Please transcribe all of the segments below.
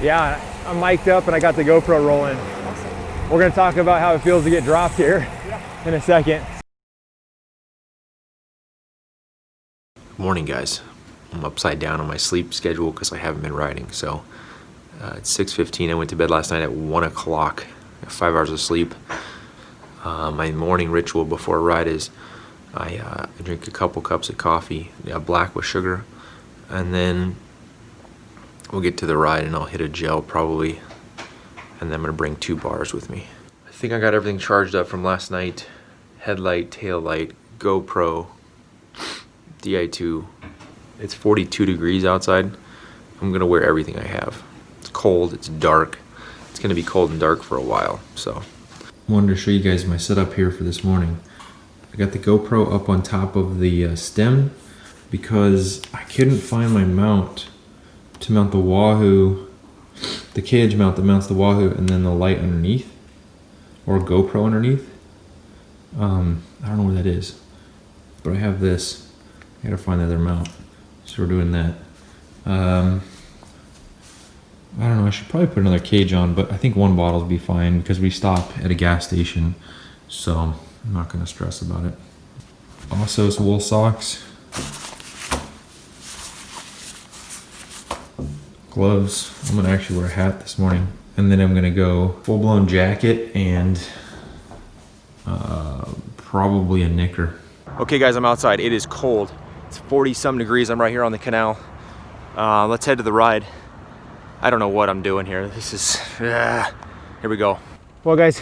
Yeah, I'm mic'd up and I got the GoPro rolling. Awesome. We're gonna talk about how it feels to get dropped here in a second. Good morning, guys. I'm upside down on my sleep schedule because I haven't been riding. So it's 6:15. I went to bed last night at 1 o'clock. 5 hours of sleep. My morning ritual before a ride is I drink a couple cups of coffee, black with sugar, and then we'll get to the ride and I'll hit a gel probably, and then I'm gonna bring 2 bars with me. I think I got everything charged up from last night. Headlight, tail light, GoPro, Di2. It's 42 degrees outside. I'm gonna wear everything I have. It's cold, it's dark. It's gonna be cold and dark for a while, so. I wanted to show you guys my setup here for this morning. I got the GoPro up on top of the stem because I couldn't find my mount to mount the Wahoo, the cage mount that mounts the Wahoo, and then the light underneath, or GoPro underneath. I don't know where that is, but I have this. I gotta find the other mount, so we're doing that. I don't know, I should probably put another cage on, but I think 1 bottle will be fine because we stop at a gas station, so I'm not gonna stress about it. Also, some wool socks, gloves. I'm gonna actually wear a hat this morning, and then I'm gonna go full-blown jacket and probably a knicker. Okay guys, I'm outside. It is cold. It's 40-some degrees. I'm right here on the canal. Let's head to the ride. I don't know what I'm doing here. This is, here we go. Well guys,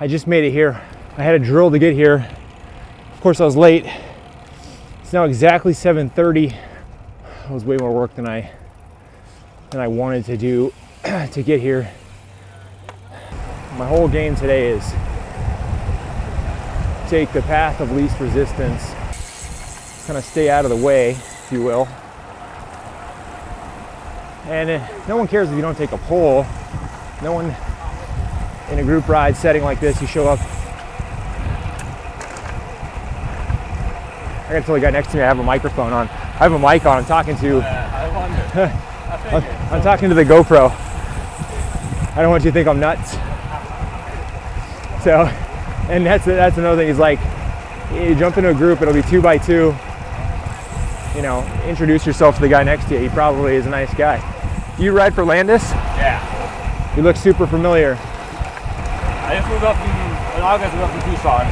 I just made it here. I had a drill to get here. Of course I was late. It's now exactly 7:30. It was way more work than I wanted to do to get here. My whole game today is take the path of least resistance, kind of stay out of the way, if you will. And no one cares if you don't take a pole. No one in a group ride setting like this, you show up. I gotta tell the guy next to me I have a microphone on. I have a mic on. I'm talking to. I'm talking to the GoPro. I don't want you to think I'm nuts. So, and that's another thing. Is like, you jump into a group, it'll be 2 by 2. You know, introduce yourself to the guy next to you. He probably is a nice guy. Do you ride for Landis? Yeah. You look super familiar. I just moved up in August. Moved up from Tucson.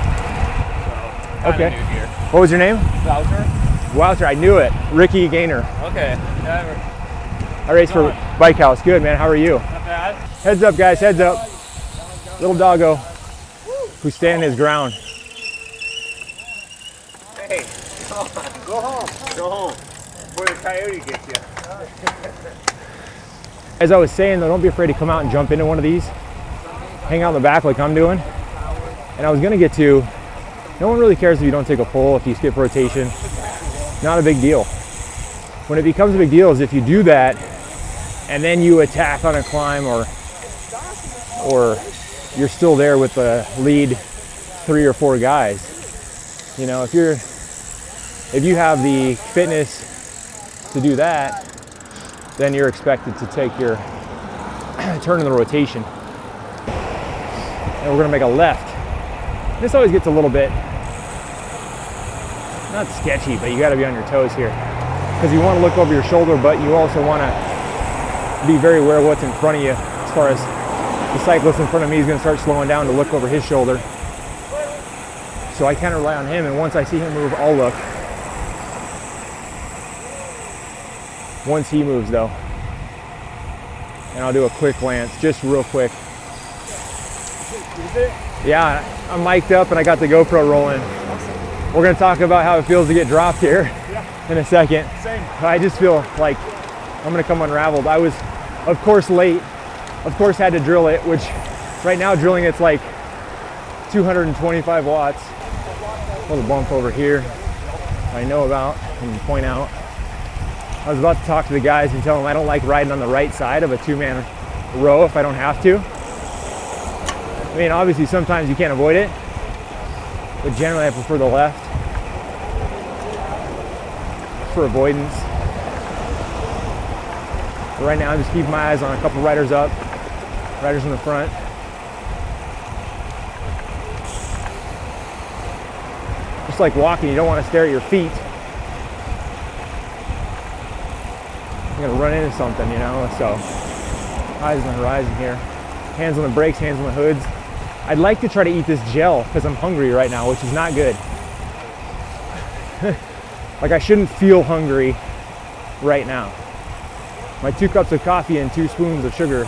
So, okay. new here. What was your name? Wouter. Wouter, I knew it. Ricky Gaynor. Okay. Yeah, I race for Bike House. Good, man. How are you? not bad. Heads up, guys. Heads up. Little doggo who's standing his ground. Hey, come on. Go home. Go home. Before the coyote gets you. As I was saying, though, don't be afraid to come out and jump into one of these. Hang out in the back like I'm doing. And I was going to get to, no one really cares if you don't take a pull, if you skip rotation. Not a big deal. When it becomes a big deal is if you do that and then you attack on a climb, or you're still there with the lead 3 or 4 guys. You know, if you have the fitness to do that, then you're expected to take your turn in the rotation. And we're gonna make a left. This always gets a little bit, not sketchy, but you gotta be on your toes here. Because you wanna look over your shoulder, but you also wanna be very aware of what's in front of you. As far as the cyclist in front of me is gonna start slowing down to look over his shoulder. So I kind of rely on him, and once I see him move, I'll look. Once he moves though, and I'll do a quick glance, just real quick. Yeah, I'm mic'd up and I got the GoPro rolling. Awesome. We're gonna talk about how it feels to get dropped here in a second. Same. I just feel like I'm gonna come unraveled. I was, of course, late. Of course, had to drill it, which right now drilling it's like 225 watts. Little bump over here I know about and point out. I was about to talk to the guys and tell them I don't like riding on the right side of a 2-man row if I don't have to. I mean, obviously sometimes you can't avoid it, but generally I prefer the left for avoidance. So right now I'm just keeping my eyes on a couple riders up, riders in the front. Just like walking, you don't want to stare at your feet. You're gonna run into something, you know, so eyes on the horizon here. Hands on the brakes, hands on the hoods. I'd like to try to eat this gel because I'm hungry right now, which is not good. Like I shouldn't feel hungry right now. My 2 cups of coffee and 2 spoons of sugar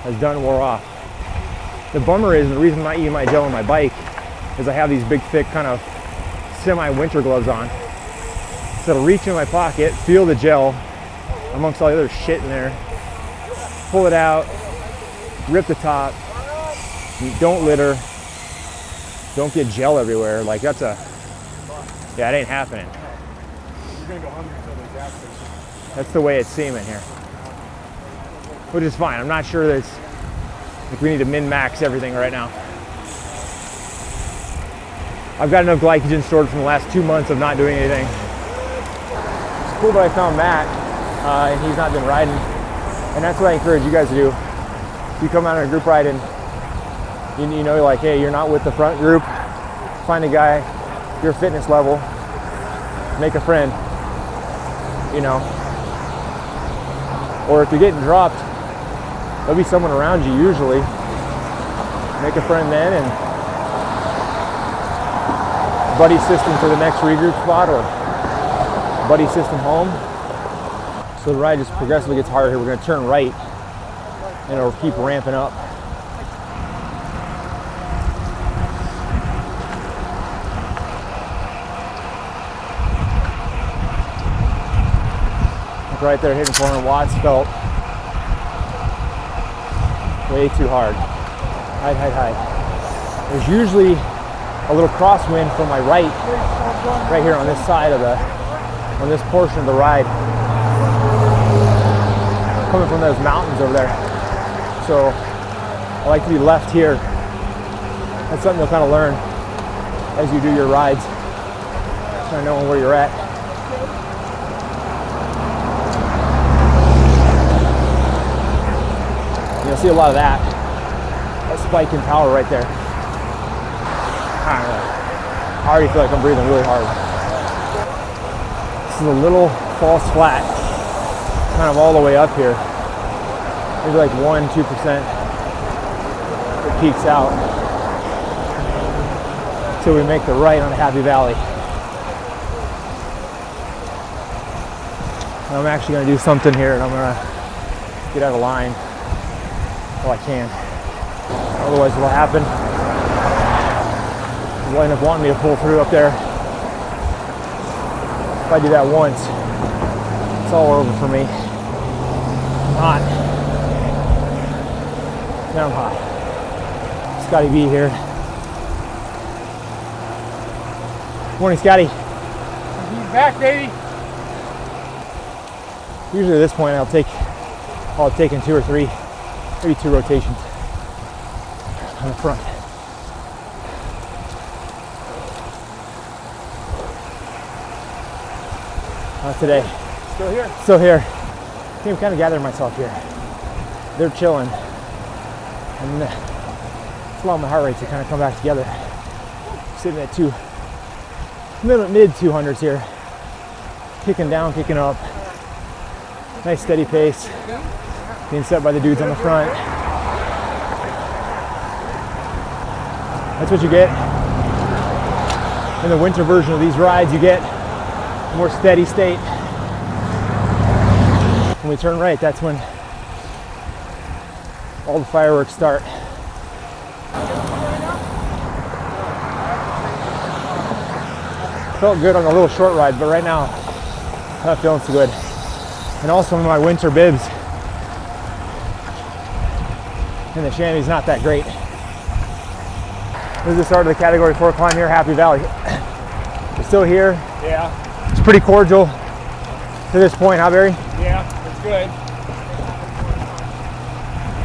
has done wore off. The bummer is, and the reason I'm not eating my gel on my bike is I have these big, thick, kind of semi-winter gloves on. So to reach in my pocket, feel the gel amongst all the other shit in there, pull it out, rip the top, don't litter, don't get gel everywhere. Like that's a, yeah, it ain't happening. You're gonna go hungry until the gas station. That's the way it's seeming here. Which is fine. I'm not sure that it's, like we need to min-max everything right now. I've got enough glycogen stored from the last 2 months of not doing anything. It's cool that I found Matt, and he's not been riding. And that's what I encourage you guys to do. If you come out on a group ride and you know, like, hey, you're not with the front group, find a guy, your fitness level, make a friend, you know. Or if you're getting dropped, there'll be someone around you usually. Make a friend then, and buddy system to the next regroup spot or buddy system home. So the ride just progressively gets harder here. We're going to turn right and it'll keep ramping up. Look right there, hitting 400 watts, felt way too hard. Hide. There's usually a little crosswind from my right here on this side of on this portion of the ride, coming from those mountains over there. So I like to be left here. That's something you'll kind of learn as you do your rides, kind of knowing where you're at. You'll see a lot of that spike in power right there. I don't know. I already feel like I'm breathing really hard. This is a little false flat, kind of all the way up here. Maybe like 1-2%. It peaks out until we make the right on Happy Valley. And I'm actually going to do something here, and I'm going to get out of line while I can. Otherwise, what'll happen is they'll end up wanting me to pull through up there. If I do that once, it's all over for me. I'm hot. Now I'm hot. Scotty B here. Morning, Scotty. He's back, baby. Usually at this point, I'll take in 2 or 3, maybe 2 rotations on the front. Not today. Still here. Still here. I think I'm kind of gathering myself here. They're chilling. And it's allowing my heart rate to kind of come back together. Sitting at mid 200s here. Kicking down, kicking up. Nice steady pace. Being set by the dudes on the front. That's what you get. In the winter version of these rides, you get a more steady state. When we turn right, that's when all the fireworks start. Felt good on the little short ride, but right now, I'm not feeling so good. And also my winter bibs and the chamois not that great. This is the start of the Category 4 climb here, Happy Valley. We're still here. Yeah. It's pretty cordial to this point, huh, Barry? Yeah, it's good.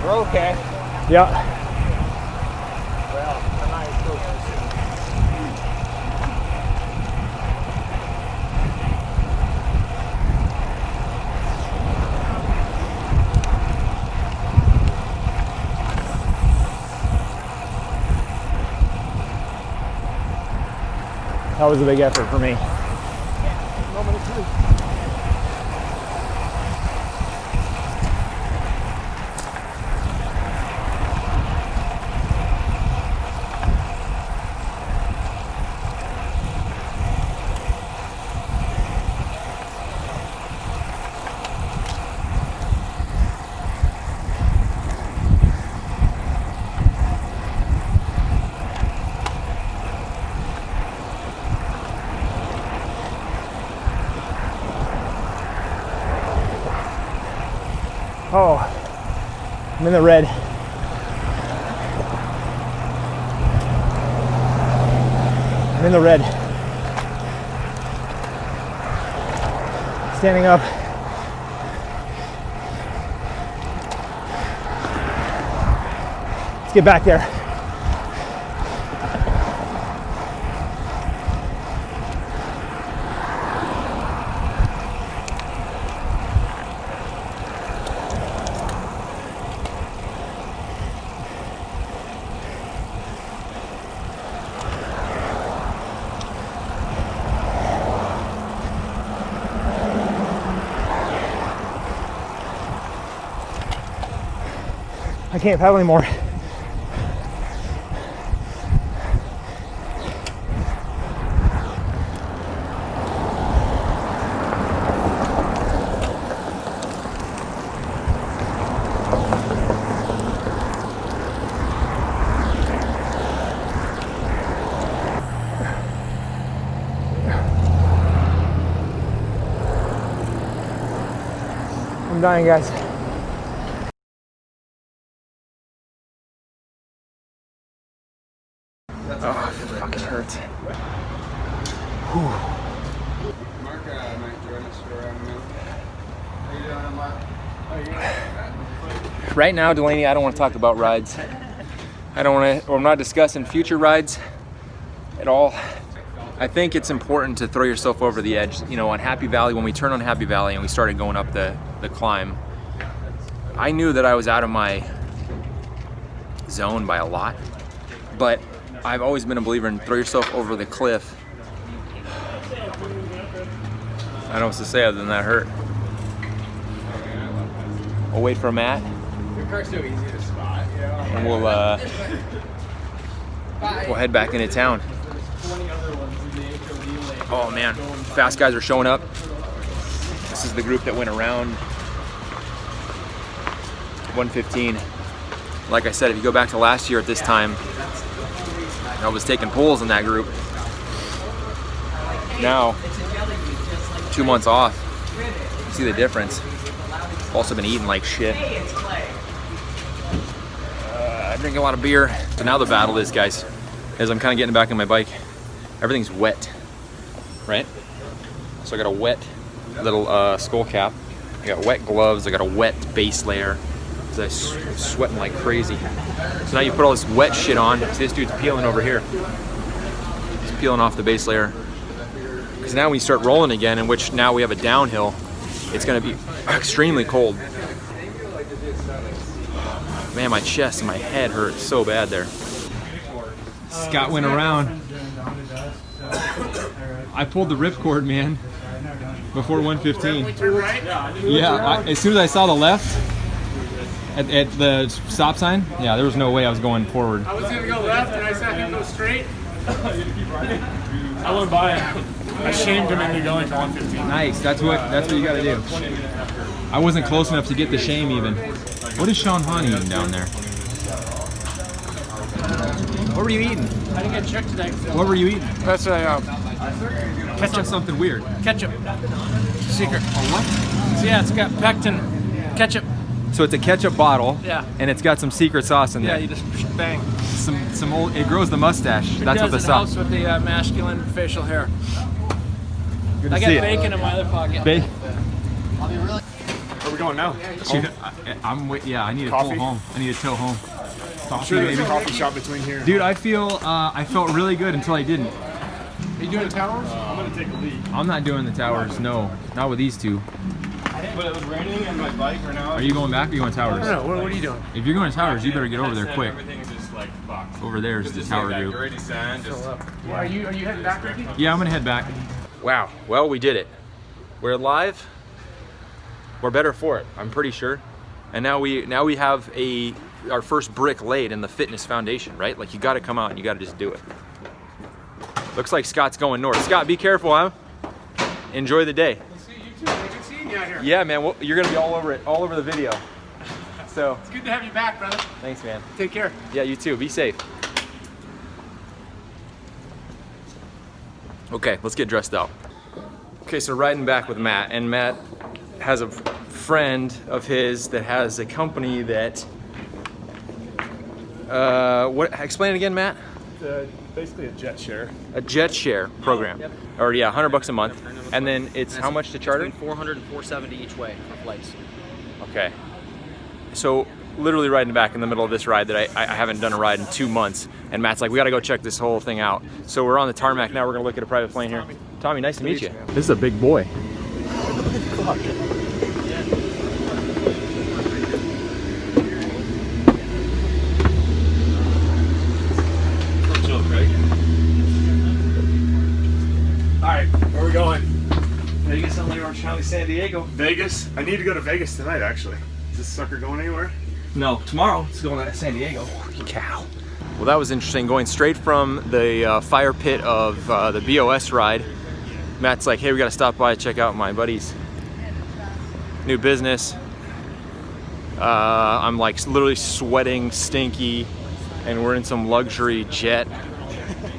We're okay. Yeah. Well, I'm not as close as That was a big effort for me. Oh, I'm in the red. I'm in the red. Standing up. Let's get back there. I can't paddle anymore. I'm dying, guys. Oh, it fucking hurts. Mark might join us for a minute. How you doing, Mark? Right now, Delaney, I don't want to talk about rides. I don't want to, or I'm not discussing future rides at all. I think it's important to throw yourself over the edge. You know, on Happy Valley, when we turned on Happy Valley and we started going up the climb, I knew that I was out of my zone by a lot, but I've always been a believer in throw yourself over the cliff. I don't know what to say other than that hurt. We'll wait for a mat. Your car's so easy to spot, you know? And we'll head back into town. Oh man, fast guys are showing up. This is the group that went around 115. Like I said, if you go back to last year at this time, I was taking pulls in that group. Now, 2 months off, you see the difference. Also been eating like shit. I drink a lot of beer. So now the battle is, guys, as I'm kind of getting back on my bike, everything's wet, right? So I got a wet little skull cap. I got wet gloves. I got a wet base layer. I'm sweating like crazy. So now you put all this wet shit on. See, this dude's peeling over here. He's peeling off the base layer. Because now when you start rolling again, in which now we have a downhill, it's gonna be extremely cold. Man, my chest and my head hurt so bad there. Scott went around. I pulled the ripcord, man, before 115. Yeah, as soon as I saw the left, at the stop sign, yeah, there was no way I was going forward. I was gonna go left and I saw him go straight. I went by him. I shamed him into going to 115. Nice, that's what you gotta do. I wasn't close enough to get the shame even. What is Sean Hahn eating down there? What were you eating? I didn't get checked today. What were you eating? That's a Ketchup. Something weird. ketchup. Secret. A what? So yeah, it's got pectin ketchup. So it's a ketchup bottle. Yeah. And it's got some secret sauce in Yeah, there. you just bang. Some old. It grows the mustache. That's what the It sauce. helps with the masculine facial hair. Good to I got see bacon in my other pocket. Where Where are we going now? Dude, I need to Coffee? pull home. I need to tow home. Coffee, Sure, there's a maybe. coffee shop between here. Dude, I felt really good until I didn't. Are you doing towers? I'm gonna take a leak. I'm not doing the towers. No, not with these two. But it was raining and my bike right now. Are you going back or are you going towers? No, what are you doing? If you're going to towers, you better get over there quick. like, fuck. Over there is the tower group. Dirty sand, just... Well, are you heading back, Ricky? Yeah, I'm gonna head back. Wow, well, we did it. We're live. We're better for it, I'm pretty sure. And now we have our first brick laid in the fitness foundation, right? Like, you gotta come out and you gotta just do it. Looks like Scott's going north. Scott, be careful, huh? Enjoy the day. We'll see you too. Good seeing you out here. Yeah, man, well, you're gonna be all over it, all over the video. So. It's good to have you back, brother. Thanks, man. Take care. Yeah, you too. Be safe. Okay, let's get dressed up. Okay, so riding back with Matt, and Matt has a friend of his that has a company that, what? Explain it again, Matt. Basically a jet share. A jet share program. Yep. Or yeah, $100 a month, and then it's how much to charter? Between 400 and 470 each way for flights. Okay. So literally riding back in the middle of this ride that I haven't done a ride in 2 months, and Matt's like, we gotta go check this whole thing out. So we're on the tarmac now. We're gonna look at a private plane here. Tommy, nice to meet you. This is a big boy. Alright, where are we going? Vegas, LA, Orange County, San Diego. Vegas? I need to go to Vegas tonight, actually. Is this sucker going anywhere? No, tomorrow it's going to San Diego. Holy cow. Well, that was interesting. Going straight from the fire pit of the BOS ride, Matt's like, hey, we gotta stop by and check out my buddy's new business. I'm like literally sweating, stinky, and we're in some luxury jet,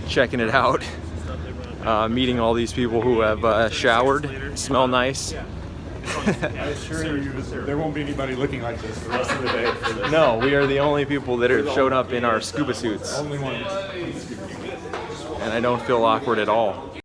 checking it out. Meeting all these people who have showered, smell nice. I assure you, there won't be anybody looking like this the rest of the day for this. No, we are the only people that have shown up in our scuba suits. Only one. And I don't feel awkward at all.